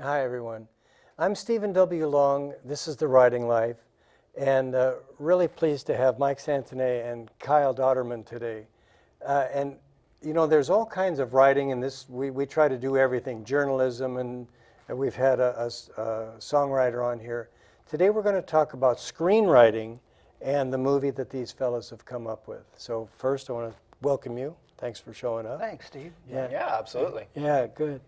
Hi, everyone. I'm Stephen W. Long. This is The Writing Life, and really pleased to have Mike Santone and Kyle Dauterman today. And you know, there's all kinds of writing in this. We try to do everything, journalism, and we've had a songwriter on here. Today we're going to talk about screenwriting and the movie that these fellows have come up with. So first, I want to welcome you. Thanks for showing up. Thanks, Steve. Yeah, absolutely. Yeah, good.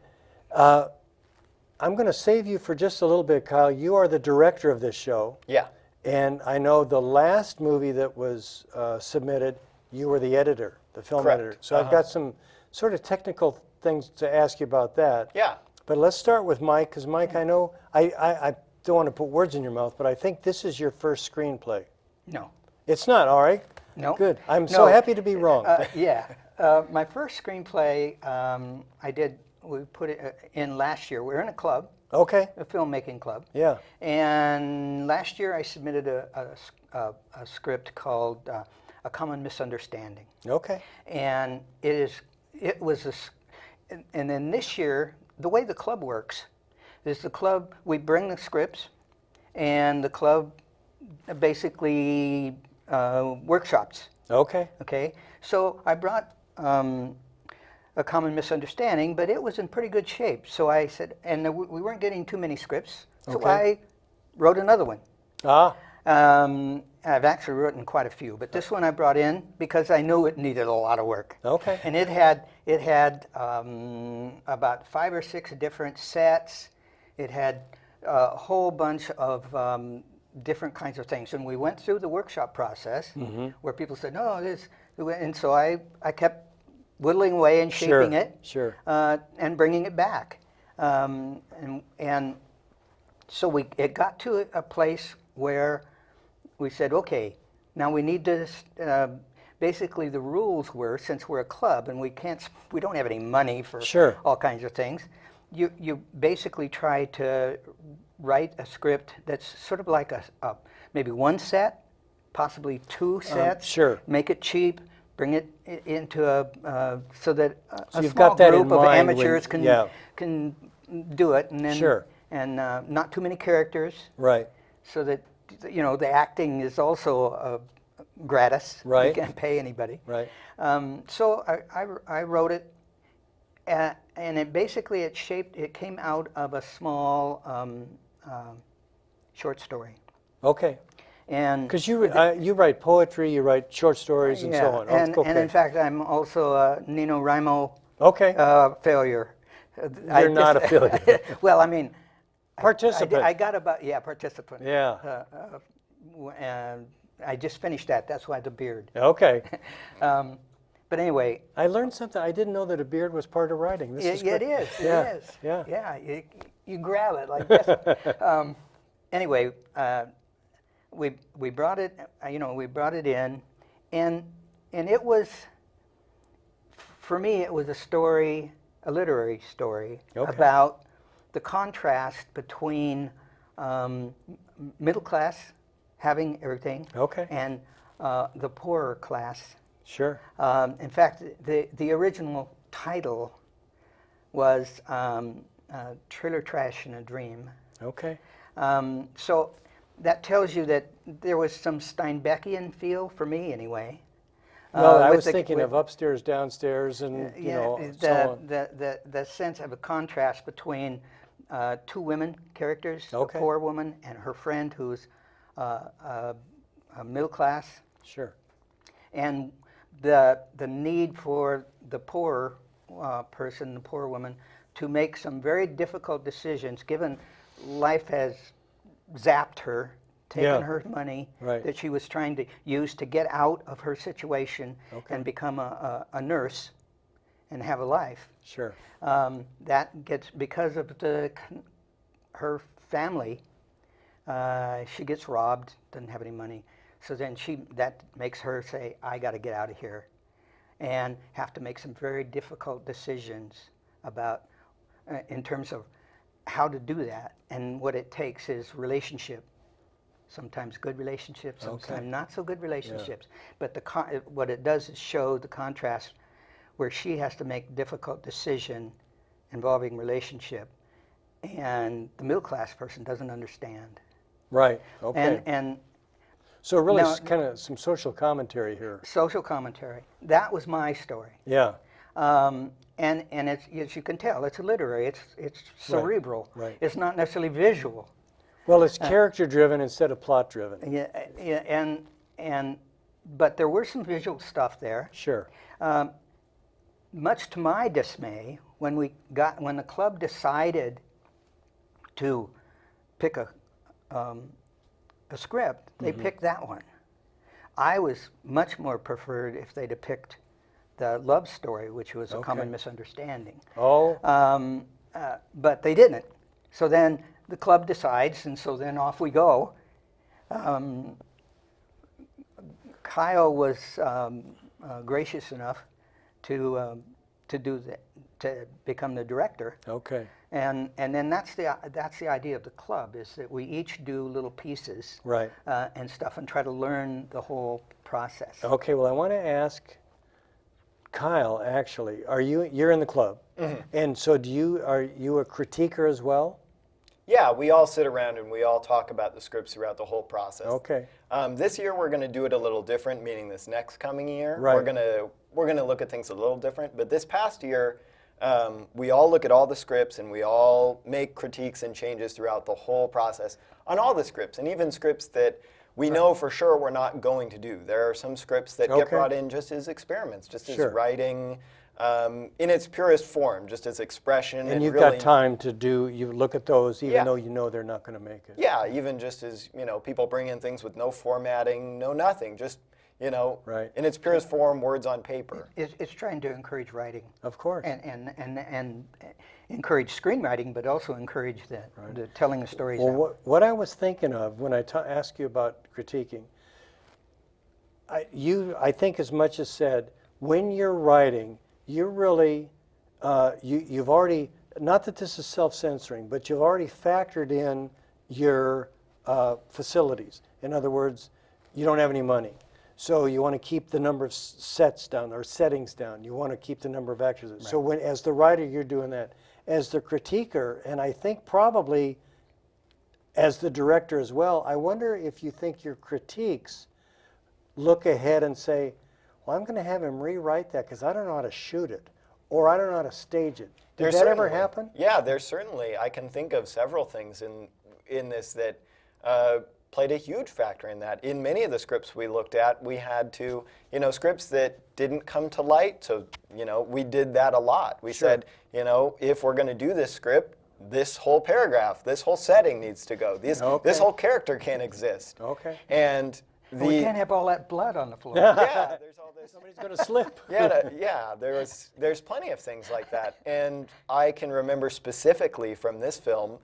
I'm going to save you for just a little bit, Kyle. You are the director of this show. Yeah. And I know the last movie that was submitted, you were the editor, the film Correct. editor. So I've got some sort of technical things to ask you about that. Yeah. But let's start with Mike, because Mike, I know, I don't want to put words in your mouth, but I think this is your first screenplay. No. It's not, all right? No. Good. I'm so happy to be wrong. My first screenplay, we put it in last year. We were in a club, Okay. a filmmaking club. Yeah. And last year I submitted a script called A Common Misunderstanding. Okay. And and then this year, the way the club works is we bring the scripts, and the club basically workshops. Okay. Okay, so I brought A Common Misunderstanding, but it was in pretty good shape. So I said, and we weren't getting too many scripts, so Okay. I wrote another one. Ah. I've actually written quite a few, but this one I brought in because I knew it needed a lot of work. Okay. And it had about 5 or 6 different sets. It had a whole bunch of different kinds of things. And we went through the workshop process where people said, no, this, and so I kept whittling away and shaping it, and bringing it back. And so it got to a place where we said, okay, now we need to, basically the rules were, since we're a club and we don't have any money for all kinds of things, you basically try to write a script that's sort of like maybe one set, possibly 2 sets, make it cheap, bring it into so that a small group of amateurs can do it, and then and not too many characters, right? So that the acting is also gratis, right? You can't pay anybody, right? So I wrote it, and it came out of a small short story. Okay. And because you write poetry, you write short stories, and so on. And in fact, I'm also a NaNoWriMo failure. You're not a failure. Well, I mean, participant. I got about participant. Yeah. And I just finished that. That's why the beard. Okay. But anyway, I learned something. I didn't know that a beard was part of writing. This is it is. Yeah. It is. Yeah. Yeah. You grab it like this. Anyway. We brought it, we brought it in, and it was, for me, it was a literary story about the contrast between middle class having everything and the poorer class. Sure. In fact, the original title was Trailer Trash in a Dream. Okay. So that tells you that there was some Steinbeckian feel for me, anyway. Well, I was thinking of upstairs, downstairs, and the sense of a contrast between 2 women characters, a poor woman and her friend who's a middle class. Sure. And the need for the poor person, the poor woman, to make some very difficult decisions, given life has zapped her, taken her money that she was trying to use to get out of her situation and become a nurse and have a life. Sure. That gets, because of her family, she gets robbed, doesn't have any money. So then that makes her say, I got to get out of here, and have to make some very difficult decisions about, in terms of how to do that, and what it takes is relationship. Sometimes good relationships, sometimes not so good relationships. But what it does is show the contrast where she has to make difficult decision involving relationship, and the middle class person doesn't understand. Right. Okay. And so really, kind of some social commentary here. Social commentary. That was my story. Yeah. And it's, as you can tell, it's literary. It's cerebral. Right. It's not necessarily visual. Well, it's character driven instead of plot driven. Yeah. But there were some visual stuff there. Sure. Much to my dismay, when the club decided to pick a script, they picked that one. I was much more preferred if they'd have picked the love story, which was a common misunderstanding. Oh. But they didn't. So then the club decides, and so then off we go. Kyle was gracious enough to become the director. Okay. And then that's the idea of the club, is that we each do little pieces, right, and stuff, and try to learn the whole process. Okay. Well, I want to ask Kyle. Actually, you're in the club, and so are you a critiquer as well? Yeah, we all sit around and we all talk about the scripts throughout the whole process. Okay. This year we're going to do it a little different, meaning this next coming year right, we're going to look at things a little different. But this past year, we all look at all the scripts and we all make critiques and changes throughout the whole process on all the scripts, and even scripts that we know for sure we're not going to do. There are some scripts that get brought in just as experiments, just as writing. In its purest form, just as expression. And you've got time to you look at those even though you know they're not going to make it. Yeah, even just as, people bring in things with no formatting, no nothing, just, in its purest form, words on paper. It's trying to encourage writing. Of course. And encourage screenwriting, but also encourage the telling of stories. Well, what I was thinking of when I asked you about critiquing, I think as much as said, when you're writing, you're really, you've already, not that this is self-censoring, but you've already factored in your facilities. In other words, you don't have any money. So you want to keep the number of sets down or settings down. You want to keep the number of actors. Right. So as the writer, you're doing that. As the critiquer, and I think probably as the director as well, I wonder if you think your critiques look ahead and say, well, I'm going to have him rewrite that because I don't know how to shoot it, or I don't know how to stage it. Did that ever happen? Yeah, there's certainly. I can think of several things in this that played a huge factor in that. In many of the scripts we looked at, we had to, scripts that didn't come to light, so, we did that a lot. We said, if we're going to do this script, this whole paragraph, this whole setting needs to go. This whole character can't exist. Okay. And we can't have all that blood on the floor. Yeah, there's all this. Somebody's going to slip. There's plenty of things like that. And I can remember specifically from this film,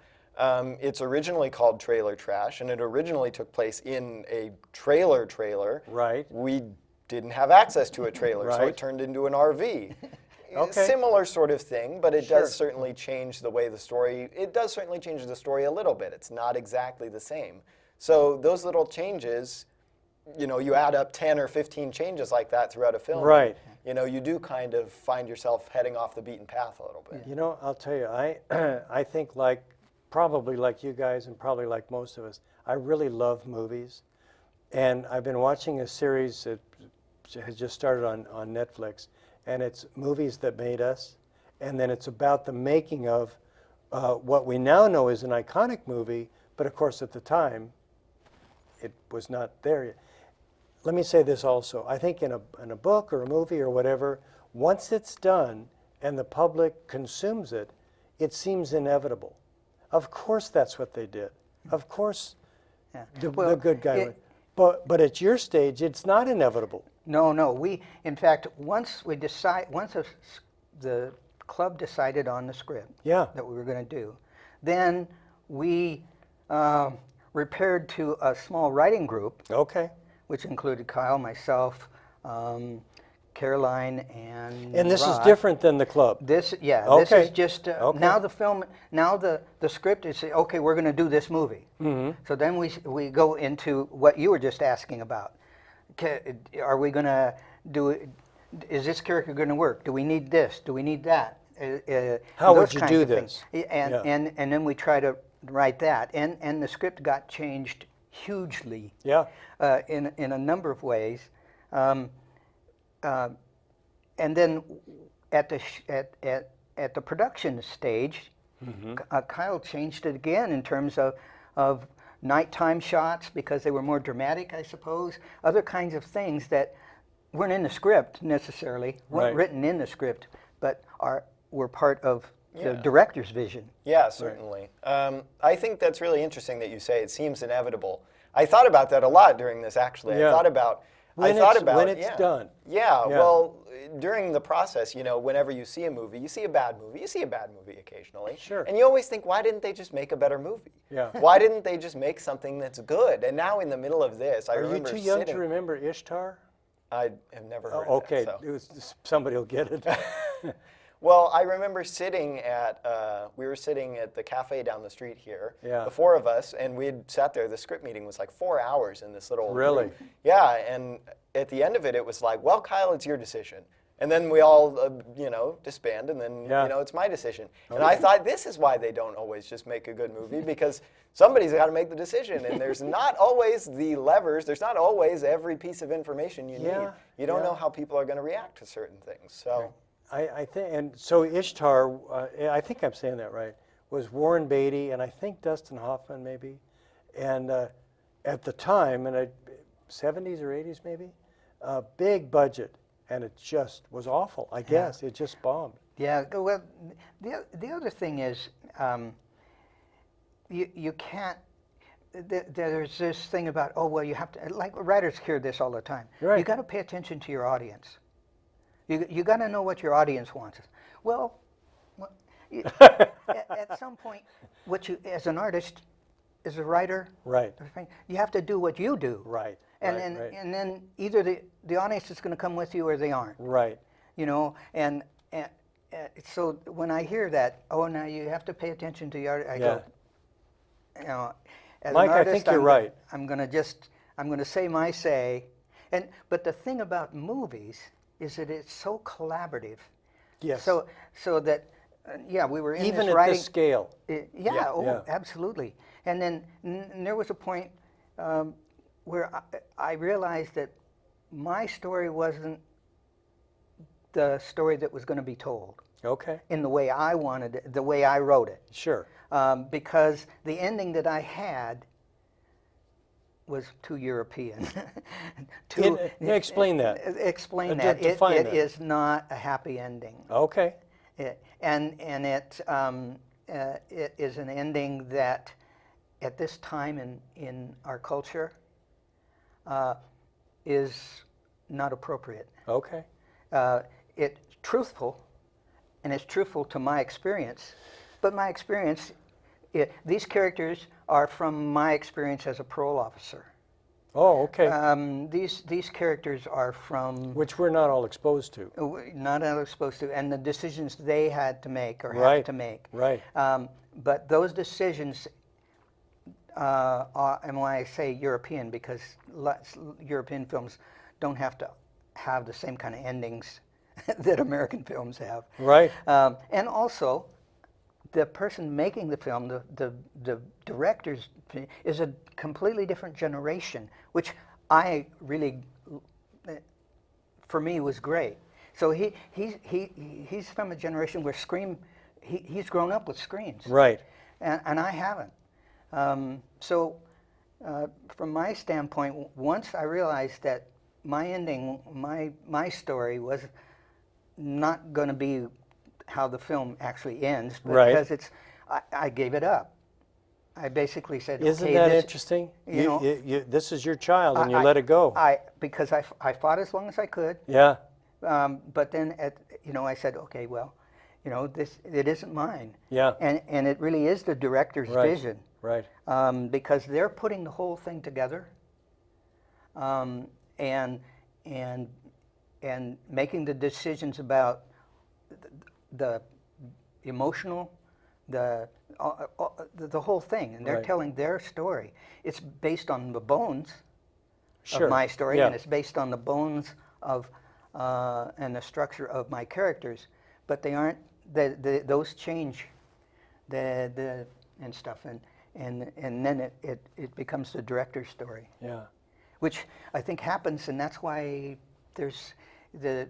it's originally called Trailer Trash, and it originally took place in a trailer. Right. We didn't have access to a trailer, so it turned into an RV. Similar sort of thing, but it does certainly change the way the story, it does certainly change the story a little bit. It's not exactly the same. So those little changes, you add up 10 or 15 changes like that throughout a film. Right. You do kind of find yourself heading off the beaten path a little bit. I'll tell you, I think probably like you guys and probably like most of us, I really love movies. And I've been watching a series that has just started on Netflix, and it's Movies That Made Us. And then it's about the making of what we now know is an iconic movie, but of course at the time, it was not there yet. Let me say this also. I think in a book or a movie or whatever, once it's done and the public consumes it, it seems inevitable. Of course that's what they did. Of course the good guy would. But at your stage, it's not inevitable. No. In fact, once the club decided on the script that we were going to do, then we repaired to a small writing group. Okay. Which included Kyle, myself, Caroline, and this Rod. is different than the club. This is just now the film. Now the script is okay. We're going to do this movie. Mm-hmm. So then we go into what you were just asking about. Are we going to do? Is this character going to work? Do we need this? Do we need that? How would those you kinds do of things. this? And then we try to write that, and the script got changed hugely. Yeah. In a number of ways, and then at the production stage, Kyle changed it again in terms of nighttime shots because they were more dramatic, I suppose. Other kinds of things that weren't in the script necessarily, weren't written in the script, but were part of the director's vision. Yeah, certainly. I think that's really interesting that you say it seems inevitable. I thought about that a lot during this, actually. Yeah. I thought about when it's done. Yeah, well, during the process, you know, whenever you see a movie, you see a bad movie occasionally. Sure. And you always think, why didn't they just make a better movie? Yeah. Why didn't they just make something that's good? And now in the middle of this, I remember Are you too young to remember Ishtar? I have never heard okay, of it. So. Somebody will get it. Well, I remember sitting at, we were sitting at the cafe down the street here, Yeah. the four of us, and we had sat there. The script meeting was like 4 hours in this little Really? room. Yeah, and at the end of it, it was like, well, Kyle, it's your decision. And then we all, you know, disband, and then, you know, it's my decision. And I thought, this is why they don't always just make a good movie, because somebody's got to make the decision, and there's not always the levers, there's not always every piece of information you need. You don't know how people are going to react to certain things, so... I think, and so Ishtar, I think I'm saying that right, was Warren Beatty and I think Dustin Hoffman maybe, and at the time, in the 70s or 80s maybe, big budget, and it just was awful. I guess it just bombed. Yeah. Well, the other thing is, you can't. There's this thing about, oh well, you have to, like writers hear this all the time. Right. You got to pay attention to your audience. You got to know what your audience wants. Well, at some point, what you, as an artist, as a writer, Right. you have to do what you do. Right. And right. then either the audience is going to come with you or they aren't. Right. You know, and so when I hear that, oh, now you have to pay attention to your, I go, you know, as Mike, an artist, I think you're right. I'm going to say my say, but the thing about movies is that it's so collaborative. Yes. So that, we were in even this at writing. this scale. Absolutely. And then there was a point where I realized that my story wasn't the story that was going to be told. Okay. In the way I wanted it, the way I wrote it. Sure. Because the ending that I had was too European. Explain that. Explain that. Define it that. is not a happy ending. Okay. And it is an ending that, at this time in our culture, is not appropriate. Okay. It's truthful, and it's truthful to my experience, but my experience, these characters are from my experience as a parole officer. Oh, okay. These characters are from... Which we're not all exposed to. Not all exposed to, and the decisions they had to make or Right. have to make. Right. But those decisions, and when I say European, because European films don't have to have the same kind of endings that American films have. Right. And also, the person making the film, the director's, is a completely different generation, which I really, for me, was great. So he's from a generation where he's grown up with screens. Right. And I haven't. So from my standpoint, once I realized that my ending, my story was not going to be how the film actually ends, because I gave it up. I basically said, Isn't okay, that interesting? This is your child, and you let it go. Because I fought as long as I could. Yeah. But then I said, okay, well, it isn't mine. Yeah. And it really is the director's vision. Right. Because they're putting the whole thing together, and making the decisions about the emotional, the whole thing, and they're telling their story. It's based on the bones of my story, and it's based on the bones of and the structure of my characters, but they aren't those change and stuff, and then it becomes the director's story. Yeah. Which I think happens, and that's why there's the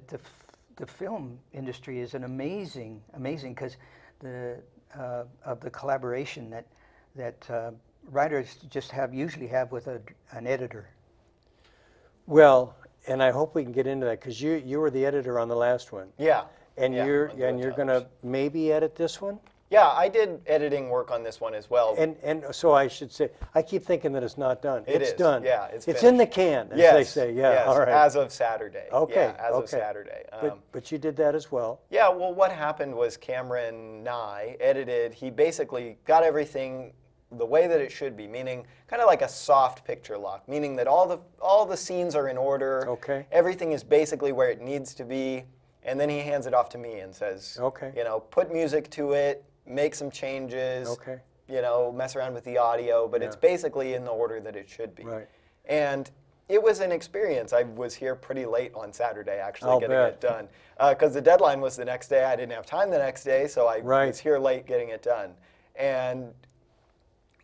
film industry is an amazing because of the collaboration that writers just usually have with an editor. Well, and I hope we can get into that because you were the editor on the last one. Yeah. And yeah, you're going to maybe edit this one? Yeah, I did editing work on this one as well. And so I should say, I keep thinking that it's not done. It's is. done. Yeah, it's in the can, as they say. Yeah, yes, all right. as of Saturday. Okay, yeah, as of Saturday. But you did that as well. Yeah, well, what happened was Cameron Nye edited. He basically got everything the way that it should be, meaning kind of like a soft picture lock, meaning that all the scenes are in order. Okay. Everything is basically where it needs to be, and then he hands it off to me and says, okay, put music to it, make some changes, okay, mess around with the audio, but it's basically in the order that it should be. Right. And it was an experience. I was here pretty late on Saturday actually getting it done. Because the deadline was the next day. I didn't have time the next day, so I was here late getting it done. And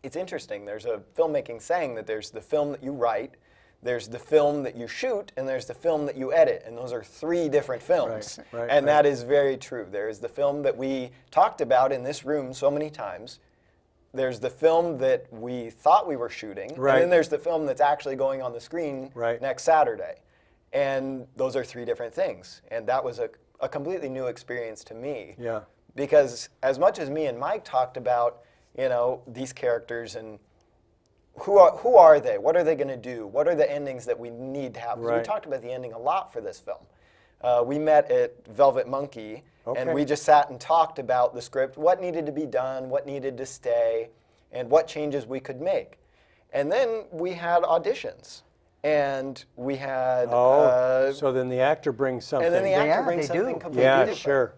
it's interesting. There's a filmmaking saying that there's the film that you write, there's the film that you shoot, and there's the film that you edit. And those are 3 different films. And that is very true. There is the film that we talked about in this room so many times. There's the film that we thought we were shooting. And then there's the film that's actually going on the screen next Saturday. And those are 3 different things. And that was a completely new experience to me. Yeah. Because as much as me and Mike talked about, these characters and who are they? What are they going to do? What are the endings that we need to have? We talked about the ending a lot for this film. We met at Velvet Monkey, and we just sat and talked about the script, what needed to be done, what needed to stay, and what changes we could make. And then we had auditions, and we had... so then the actor brings something. And then the actor brings something completely different. Sure.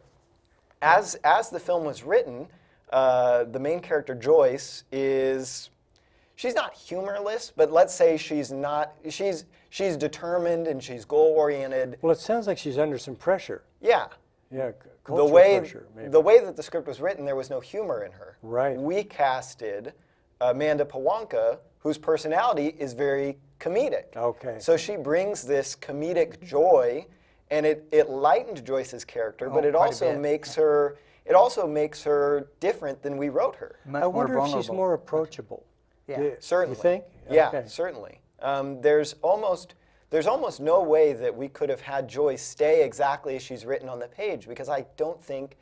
As the film was written, the main character, Joyce, she's not humorless, but let's say she's determined and she's goal-oriented. Well, it sounds like she's under some pressure. Yeah. Yeah, pressure, maybe. The way that the script was written, there was no humor in her. Right. We casted Amanda Pawanka, whose personality is very comedic. Okay. So she brings this comedic joy, and it lightened Joyce's character, but it also makes her different than we wrote her. I wonder if she's more approachable. Yeah. Certainly. You think? Yeah, okay. certainly. There's almost no way that we could have had Joyce stay exactly as she's written on the page, because I don't think,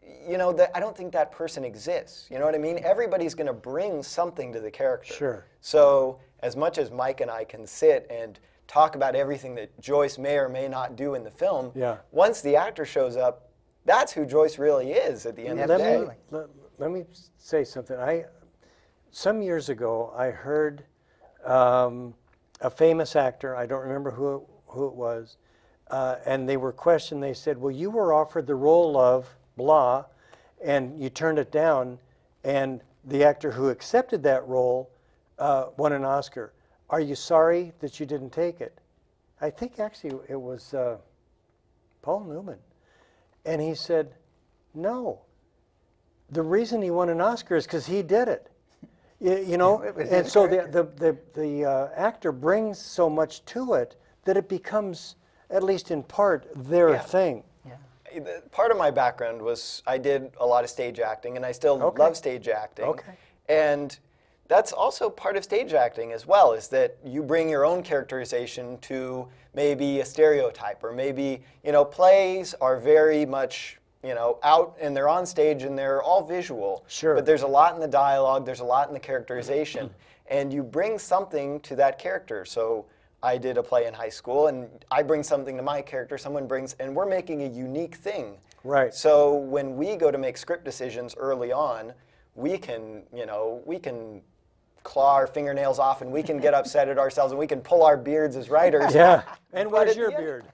I don't think that person exists. You know what I mean? Everybody's going to bring something to the character. Sure. So as much as Mike and I can sit and talk about everything that Joyce may or may not do in the film, once the actor shows up, that's who Joyce really is at the end of the day. Let me say something. Some years ago, I heard a famous actor, I don't remember who it was, and they were questioned. They said, well, you were offered the role of blah, and you turned it down, and the actor who accepted that role won an Oscar. Are you sorry that you didn't take it? I think actually it was Paul Newman. And he said, no. The reason he won an Oscar is because he did it. And so the actor brings so much to it that it becomes, at least in part, their thing. Yeah. Part of my background was I did a lot of stage acting, and I still love stage acting. Okay. And that's also part of stage acting as well, is that you bring your own characterization to maybe a stereotype, or maybe, plays are very much, out and they're on stage and they're all visual. Sure. But there's a lot in the dialogue, there's a lot in the characterization, and you bring something to that character. So I did a play in high school, and I bring something to my character, someone brings, and we're making a unique thing. Right. So when we go to make script decisions early on, we can claw our fingernails off, and we can get upset at ourselves, and we can pull our beards as writers. Yeah. And where's your beard?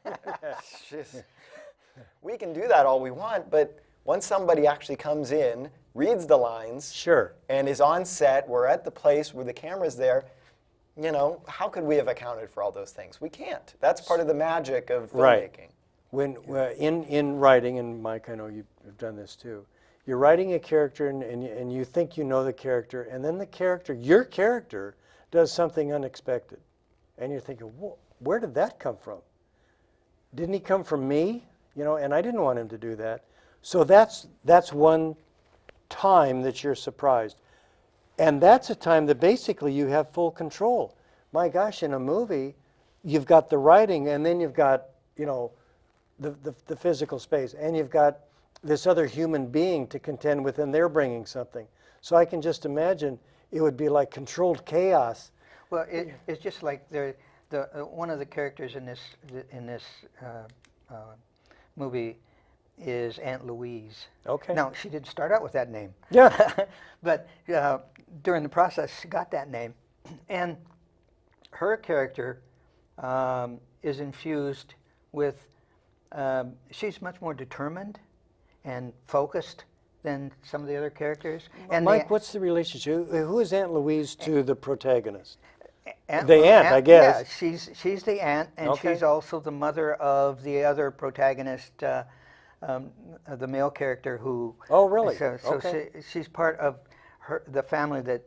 We can do that all we want, but once somebody actually comes in, reads the lines, and is on set, we're at the place where the camera's there, how could we have accounted for all those things? We can't. That's part of the magic of filmmaking. when in writing, and Mike, I know you've done this too. You're writing a character, and you think you know the character, and then the character, your character, does something unexpected, and you're thinking, where did that come from? Didn't he come from me? You know, and I didn't want him to do that. So that's one time that you're surprised, and that's a time that basically you have full control. My gosh, in a movie, you've got the writing, and then you've got, you know, the physical space, and you've got this other human being to contend with, and they're bringing something. So I can just imagine it would be like controlled chaos. Well, it's just like one of the characters in this movie is Aunt Louise. Okay. Now, she didn't start out with that name. Yeah. But during the process, she got that name. And her character is infused with, she's much more determined and focused than some of the other characters. And Mike, what's the relationship? Who is Aunt Louise to the protagonist? Aunt, the aunt, I guess. Yeah, she's the aunt, and Okay. she's also the mother of the other protagonist, the male character who. Oh, really? So Okay. she's part of the family that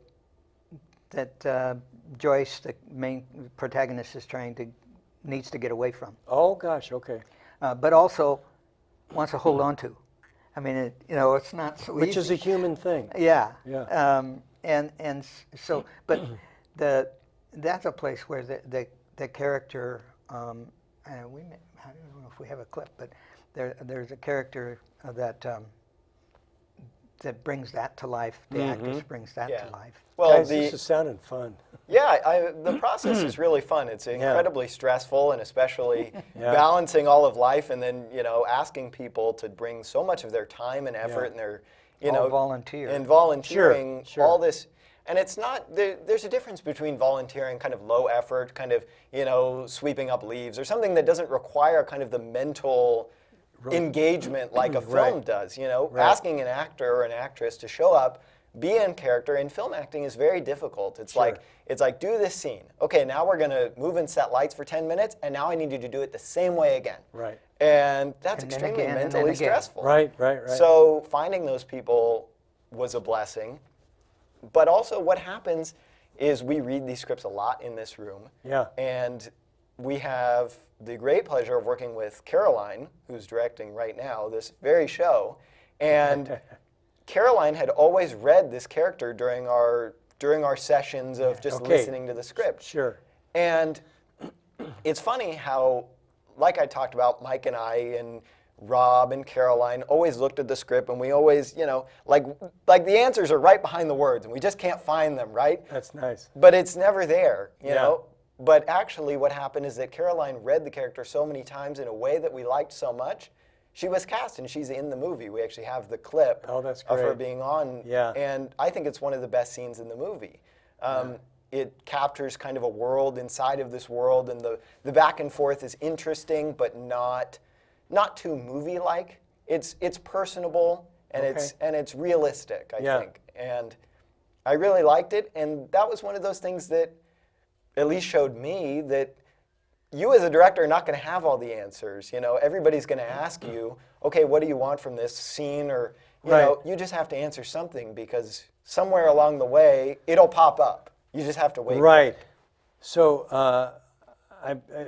Joyce, the main protagonist, needs to get away from. Oh gosh, okay. But also wants to hold on to. I mean, it's not so Which easy. is a human thing. Yeah. Yeah. And so, but that's a place where the character, I don't know if we have a clip, but there's a character that brings that to life. The actress brings that to life. Well, Guys, this is sounding fun. Yeah, the process is really fun. It's incredibly stressful, and especially balancing all of life, and then asking people to bring so much of their time and effort and their volunteering Sure. all this. And it's not there's a difference between volunteering, kind of low effort, kind of sweeping up leaves, or something that doesn't require kind of the mental engagement like a film does. Asking an actor or an actress to show up, be in character, and film acting is very difficult. It's like do this scene. Okay, now we're going to move and set lights for 10 minutes, and now I need you to do it the same way again. Right. And that's extremely mentally stressful. Right. So finding those people was a blessing. But also what happens is we read these scripts a lot in this room. Yeah. And we have the great pleasure of working with Caroline, who's directing right now this very show. And Caroline had always read this character during our sessions of just listening to the script. Sure. And it's funny how, like I talked about, Mike and I and Rob and Caroline always looked at the script, and we always, like the answers are right behind the words, and we just can't find them, right? That's nice. But it's never there, you know? But actually what happened is that Caroline read the character so many times in a way that we liked so much, she was cast, and she's in the movie. We actually have the clip of her being on, Yeah. and I think it's one of the best scenes in the movie. It captures kind of a world inside of this world, and the back and forth is interesting, but not too movie-like. It's personable, and it's realistic, I think. And I really liked it, and that was one of those things that at least showed me that you as a director are not going to have all the answers. Everybody's going to ask you, okay, what do you want from this scene? Or, you know, you just have to answer something, because somewhere along the way, it'll pop up. You just have to wait. Right. So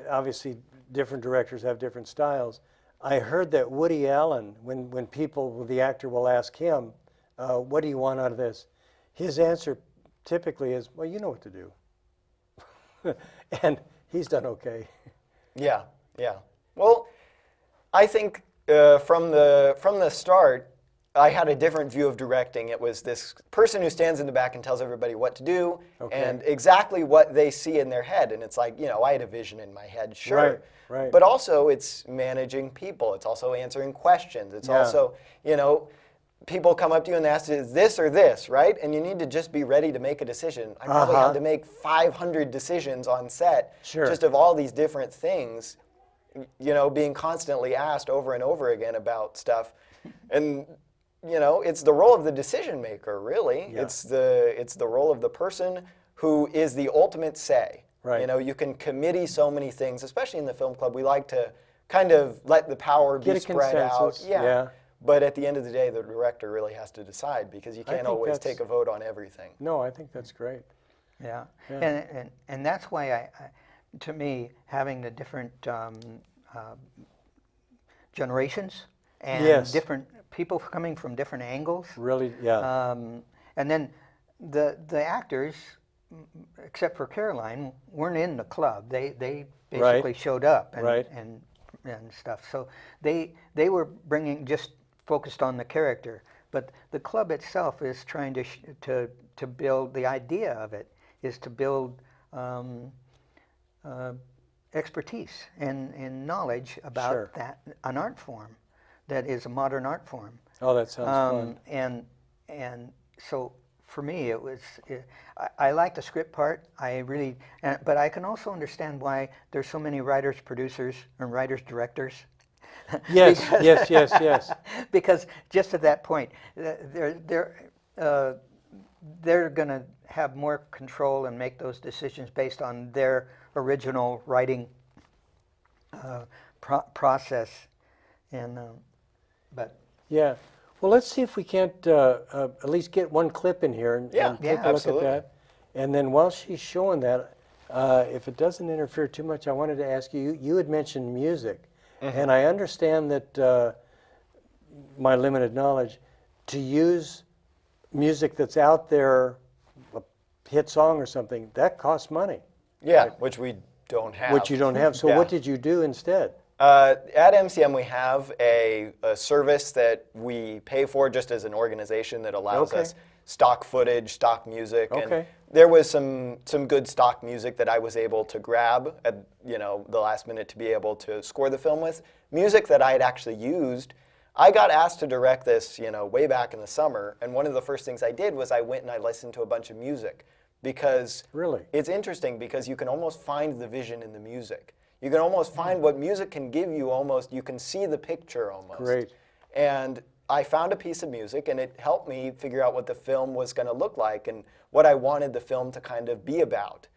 obviously different directors have different styles. I heard that Woody Allen, when the actor will ask him, what do you want out of this? His answer typically is, well, you know what to do. And he's done okay. Yeah. Well, I think from the start, I had a different view of directing. It was this person who stands in the back and tells everybody what to do and exactly what they see in their head. And it's like, I had a vision in my head, sure. Right. But also it's managing people. It's also answering questions. It's also, people come up to you and ask, is this or this, right? And you need to just be ready to make a decision. I probably had to make 500 decisions on set, just of all these different things, being constantly asked over and over again about stuff. And, it's the role of the decision maker, really. Yeah. It's the role of the person who is the ultimate say. Right. You can committee so many things, especially in the film club. We like to kind of let the power be Get a spread out. consensus, yeah. But at the end of the day, the director really has to decide, because you can't always take a vote on everything. No, I think that's great. Yeah, Yeah. and that's why to me, having the different generations and Yes. different people coming from different angles. Really, yeah. And then the actors, except for Caroline, weren't in the club. They basically Right. showed up and, Right. and stuff. So they were just focused on the character. But the club itself is trying to build, the idea of it is to build expertise and knowledge about Sure. an art form that is a modern art form. Oh, that sounds fun. And so for me, I like the script part. But I can also understand why there's so many writers, producers, and writers, directors. Yes, yes. Because just at that point, they're going to have more control and make those decisions based on their original writing process. And but Yeah. Well, let's see if we can't at least get one clip in here and take a look absolutely. at that. And then while she's showing that, if it doesn't interfere too much, I wanted to ask you, you had mentioned music. And I understand that my limited knowledge, to use music that's out there, a hit song or something, that costs money. Yeah, which we don't have. Which you don't have. So what did you do instead? At MCM, we have a service that we pay for just as an organization that allows us stock footage, stock music. And there was some good stock music that I was able to grab at the last minute to be able to score the film with. Music that I had actually used. I got asked to direct this way back in the summer, and one of the first things I did was I went and I listened to a bunch of music, because it's interesting, because you can almost find the vision in the music. You can almost find what music can give you. Almost, you can see the picture almost. Great. And I found a piece of music, and it helped me figure out what the film was going to look like and what I wanted the film to kind of be about.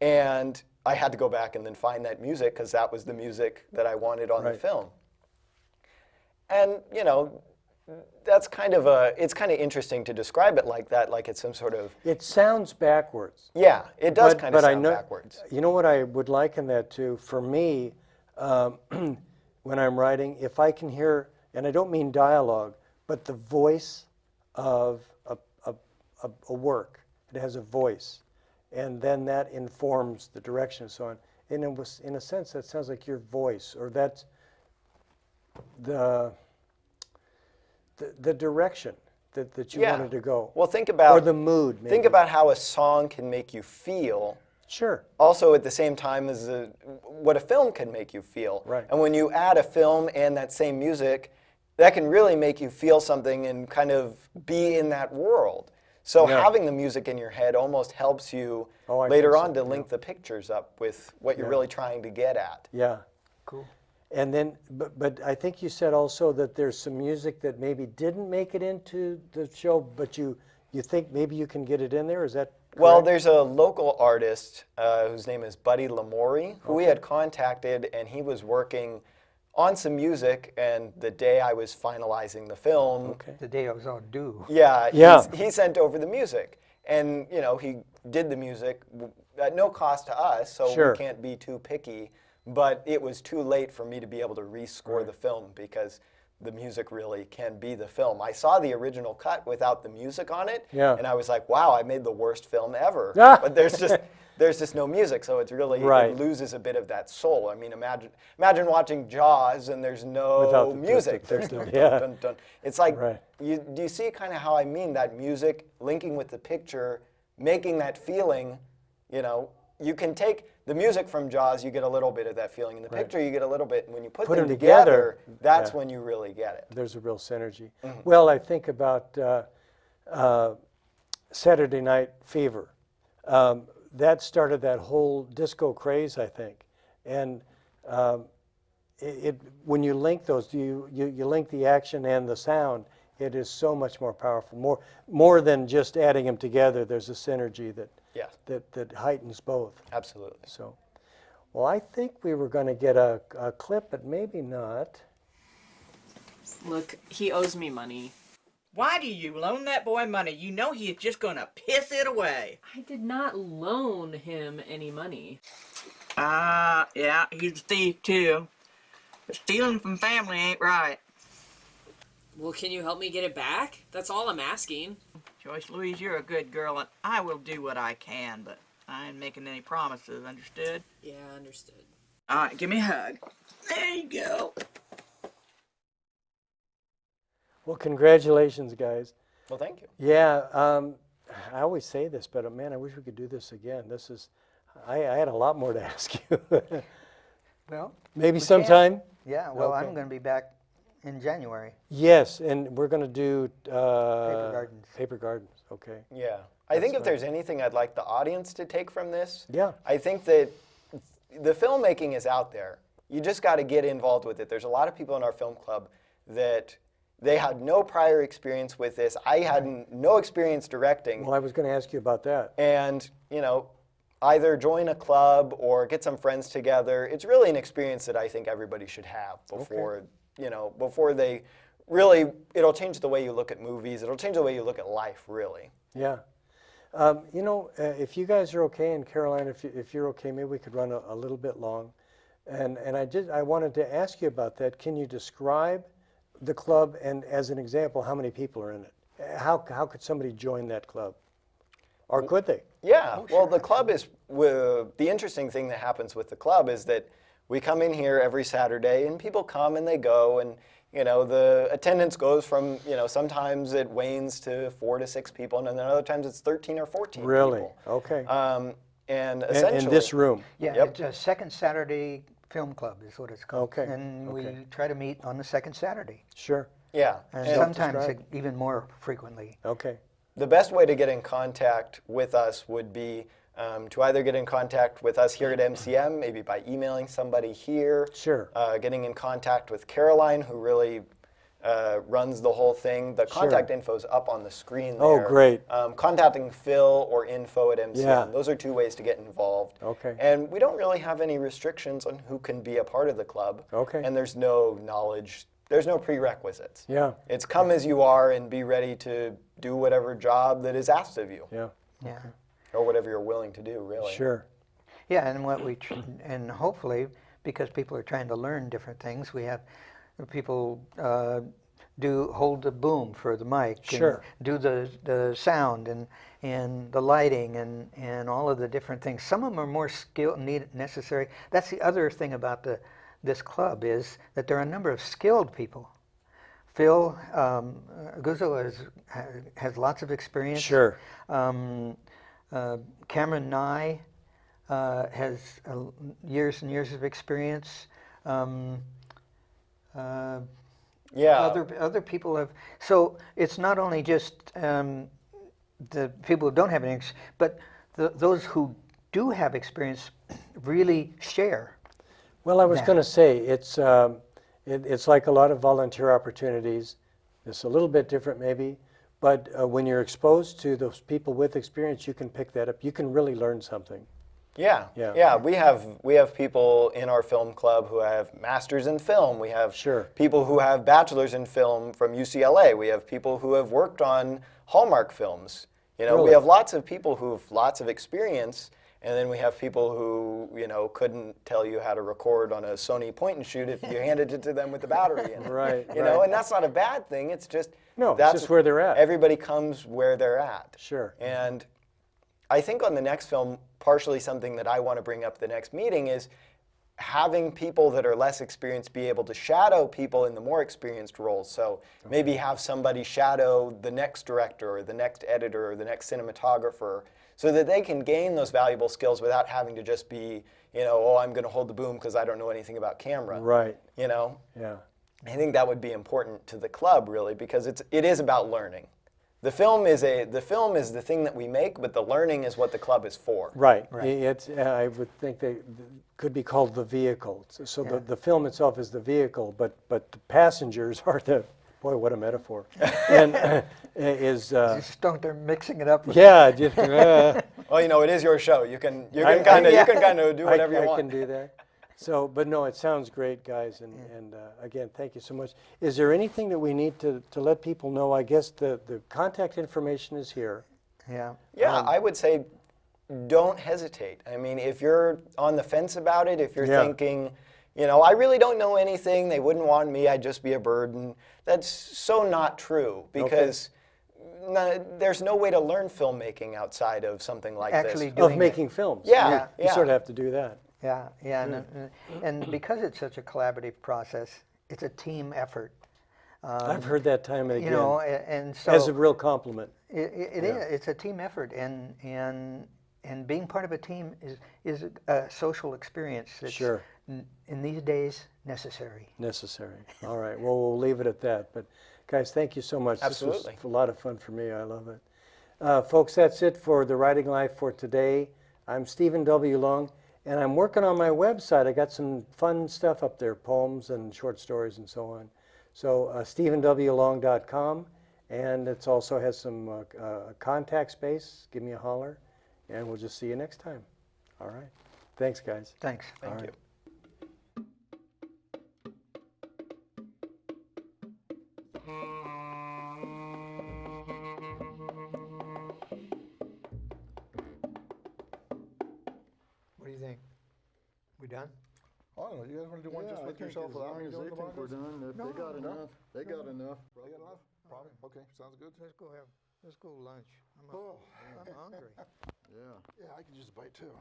And I had to go back and then find that music, because that was the music that I wanted on the film. And that's it's kind of interesting to describe it like that, like it's some sort of... It sounds backwards. Yeah, it does kind of sound backwards. You know what I would liken that to? For me, when I'm writing, if I can hear, and I don't mean dialogue, but the voice of a work, it has a voice, and then that informs the direction and so on. And it was, in a sense, that sounds like your voice, or that's the direction that you wanted to go. Well, think about... Or the mood, maybe. Think about how a song can make you feel. Sure. Also at the same time as what a film can make you feel. Right. And when you add a film and that same music, that can really make you feel something and kind of be in that world. So having the music in your head almost helps you later on to link the pictures up with what you're really trying to get at. Yeah. cool. And then, but I think you said also that there's some music that maybe didn't make it into the show, but you think maybe you can get it in there? Is that correct? Well, there's a local artist whose name is Buddy Lamori, who we had contacted, and he was working on some music, and the day I was finalizing the film, The day I was all due. he sent over the music. And, he did the music at no cost to us, so we can't be too picky. But it was too late for me to be able to rescore the film, because the music really can be the film. I saw the original cut without the music on it, and I was like, wow, I made the worst film ever. But there's just no music, so it's really, it loses a bit of that soul. I mean, imagine watching Jaws and there's no music. There's no dun, dun. It's like, do you see kind of how I mean that music linking with the picture, making that feeling, you can take the music from Jaws, you get a little bit of that feeling. In the picture, you get a little bit. And when you put them together, that's when you really get it. There's a real synergy. Well, I think about Saturday Night Fever. That started that whole disco craze, I think. And when you link those, you link the action and the sound, it is so much more powerful. More than just adding them together, there's a synergy that heightens both. Absolutely. So, Well, I think we were going to get a clip, but maybe not. Look, he owes me money. Why do you loan that boy money? You know he is just gonna piss it away. I did not loan him any money. Yeah, he's a thief too. But stealing from family ain't right. Well, can you help me get it back? That's all I'm asking. Joyce Louise, you're a good girl, and I will do what I can, but I ain't making any promises, understood? Yeah, understood. All right, give me a hug. There you go. Well, congratulations, guys. Well, thank you. Yeah, I always say this, but man, I wish we could do this again. I had a lot more to ask you. Well, Maybe we can. sometime? Yeah, well, Okay. I'm going to be back in January. Yes, and we're going to do Paper Gardens. Paper Gardens, okay. Yeah. I think if there's anything I'd like the audience to take from this, Yeah. I think that the filmmaking is out there. You just got to get involved with it. There's a lot of people in our film club that they had no prior experience with this. I had no experience directing. Well, I was going to ask you about that. And, you know, either join a club or get some friends together. It's really an experience that I think everybody should have before, you know, before they really, it'll change the way you look at movies. It'll change the way you look at life, really. Yeah. You know, if you guys are okay, and Caroline, if you're okay, maybe we could run a little bit long. And I wanted to ask you about that. Can you describe the club, and as an example, how many people are in it? How could somebody join that club? Or could they? Yeah, well, the club is, the interesting thing that happens with the club is that we come in here every Saturday and people come and they go, and, you know, the attendance goes from, you know, sometimes it wanes to 4 to 6 people, and then other times it's 13 or 14 Really? people. Okay. And essentially... in this room? Yeah, Yep. it's a second Saturday film club is what it's called. Okay, And we okay. try to meet on the second Saturday. Sure. Yeah. And and sometimes Self-described. even more frequently. Okay. the best way to get in contact with us would be to either get in contact with us here at MCM, maybe by emailing somebody here. Sure. Getting in contact with Caroline, who really runs the whole thing. The contact info's up on the screen there. Oh, great. Contacting Phil or info at MCM. Yeah. Those are 2 ways to get involved. Okay. And we don't really have any restrictions on who can be a part of the club. Okay. And there's no knowledge, there's no prerequisites. Yeah. It's come as you are and be ready to do whatever job that is asked of you. Yeah. Yeah. Or whatever you're willing to do, really. Sure. Yeah, and what we and hopefully because people are trying to learn different things, we have people hold the boom for the mic, Sure. and do the sound and the lighting and all of the different things. Some of them are more necessary. That's the other thing about this club is that there are a number of skilled people. Phil Guzzo has lots of experience. Sure. Cameron Nye has years and years of experience. Yeah. Other people have. So it's not only just the people who don't have any experience, but those who do have experience really share. Well, I was that. going to say, it's like a lot of volunteer opportunities. It's a little bit different maybe, but when you're exposed to those people with experience, you can pick that up. You can really learn something. Yeah. Yeah. Yeah. We have people in our film club who have masters in film. We have Sure. people who have bachelors in film from UCLA. We have people who have worked on Hallmark films. You know, Really? we have lots of people who have lots of experience, and then we have people who, you know, couldn't tell you how to record on a Sony point and shoot if you handed it to them with the battery in it. Right, You know, right. and that's not a bad thing. It's just No, it's that's just where they're at. Everybody comes where they're at. Sure. And I think on the next film, partially something that I want to bring up at the next meeting is having people that are less experienced be able to shadow people in the more experienced roles. So maybe have somebody shadow the next director or the next editor or the next cinematographer so that they can gain those valuable skills without having to just be, you know, oh, I'm going to hold the boom because I don't know anything about camera. Right. You know? Yeah. I think that would be important to the club, really, because it is about learning. The film is the thing that we make, but the learning is what the club is for. Right. Right. It's, I would think they could be called the vehicle. So the film itself is the vehicle, but the passengers are the Boy, what a metaphor. And Just don't they're mixing it up with yeah, just, Well, you know, it is your show. You can kind of do whatever you want. I can do that. So, but no, it sounds great, guys, and again, thank you so much. Is there anything that we need to let people know? I guess the contact information is here. Yeah. Yeah, I would say don't hesitate. I mean, if you're on the fence about it, if you're thinking, you know, I really don't know anything, they wouldn't want me, I'd just be a burden, that's so not true, because there's no way to learn filmmaking outside of something like Actually this. doing Of making films. Yeah, You sort of have to do that. Yeah, yeah, and because it's such a collaborative process, it's a team effort. I've heard that time and again. You know, and so as a real compliment. it is. It's a team effort, and being part of a team is a social experience that's Sure. in these days necessary. Necessary. All right. Well, we'll leave it at that. But guys, thank you so much. Absolutely. This was a lot of fun for me. I love it. Folks, that's it for The Writing Life for today. I'm Stephen W. Long, and I'm working on my website. I got some fun stuff up there, poems and short stories and so on. So StephenWLong.com, and it also has some contact space. Give me a holler, and we'll just see you next time. All right. Thanks, guys. Thanks. Thank you. What do you think? We done? I don't know, you guys want to do one just with yourself without me doing the think we're done. If they got enough. They got enough. They got enough? Probably. Okay, sounds good. Let's go lunch. I'm hungry. Yeah. Yeah, I could use a bite too.